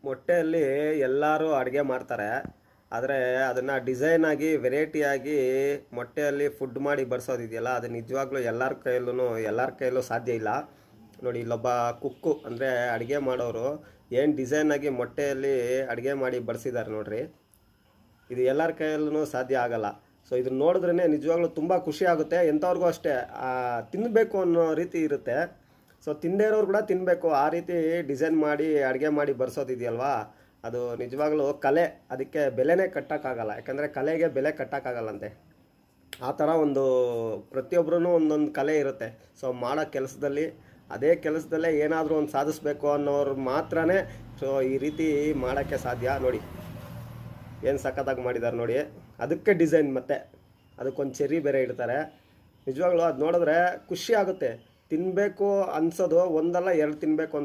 ಮೊಟ್ಟೆಯಲ್ಲಿ ಎಲ್ಲರೂ ಅಡುಗೆ ಮಾಡ್ತಾರೆ. ಆದರೆ ಅದನ್ನು ಡಿಸೈನಾಗಿ ವೆರೈಟಿಯಾಗಿ ಮೊಟ್ಟೆಯಲ್ಲಿ ಫುಡ್ ಮಾಡಿ ಬಡಿಸೋದಿದೆಯಲ್ಲ, ಅದು ನಿಜವಾಗ್ಲೂ ಎಲ್ಲರ ಕೈಯಲ್ಲೂ ಸಾಧ್ಯ ಇಲ್ಲ. ನೋಡಿ, ಇಲ್ಲೊಬ್ಬ ಕುಕ್ಕು ಅಂದರೆ ಅಡುಗೆ ಮಾಡೋರು ಏನು ಡಿಸೈನಾಗಿ ಮೊಟ್ಟೆಯಲ್ಲಿ ಅಡುಗೆ ಮಾಡಿ ಬಡಿಸಿದ್ದಾರೆ ನೋಡ್ರಿ. ಇದು ಎಲ್ಲರ ಕೈಯಲ್ಲೂ ಸಾಧ್ಯ ಆಗಲ್ಲ. ಸೊ ಇದನ್ನ ನೋಡಿದ್ರೇ ನಿಜವಾಗ್ಲೂ ತುಂಬ ಖುಷಿ ಆಗುತ್ತೆ. ಎಂಥವ್ರಿಗೂ ಅಷ್ಟೇ ತಿನ್ನಬೇಕು ಅನ್ನೋ ರೀತಿ ಇರುತ್ತೆ. ಸೊ ತಿಂದೇ ಇರೋರು ಕೂಡ ತಿನ್ನಬೇಕು, ಆ ರೀತಿ ಡಿಸೈನ್ ಮಾಡಿ ಅಡುಗೆ ಮಾಡಿ ಬಡಿಸೋದಿದೆಯಲ್ವಾ, ಅದು ನಿಜವಾಗ್ಲೂ ಕಲೆ. ಅದಕ್ಕೆ ಬೆಲೆನೇ ಕಟ್ಟೋಕ್ಕಾಗಲ್ಲ, ಯಾಕಂದರೆ ಕಲೆಗೆ ಬೆಲೆ ಕಟ್ಟೋಕ್ಕಾಗಲ್ಲಂತೆ. ಆ ಥರ ಪ್ರತಿಯೊಬ್ಬರೂ ಒಂದೊಂದು ಕಲೆ ಇರುತ್ತೆ. ಸೊ ಮಾಡೋ ಕೆಲಸದಲ್ಲಿ ಅದೇ ಕೆಲಸದಲ್ಲೇ ಏನಾದರೂ ಒಂದು ಸಾಧಿಸ್ಬೇಕು ಅನ್ನೋರು ಮಾತ್ರನೇ ಸೊ ಈ ರೀತಿ ಮಾಡೋಕ್ಕೆ ಸಾಧ್ಯ. ನೋಡಿ ಏನು ಸಖತ್ತಾಗಿ ಮಾಡಿದ್ದಾರೆ ನೋಡಿ. ಅದಕ್ಕೆ ಡಿಸೈನ್, ಮತ್ತು ಅದಕ್ಕೊಂದು ಚೆರ್ರಿ ಬೇರೆ ಇಡ್ತಾರೆ. ನಿಜವಾಗ್ಲೂ ಅದು ನೋಡಿದ್ರೆ ಖುಷಿ ಆಗುತ್ತೆ. ತಿನ್ನಬೇಕು ಅನ್ಸೋದು ಒಂದಲ್ಲ ಎರಡು ತಿನ್ನಬೇಕು ಅಂತ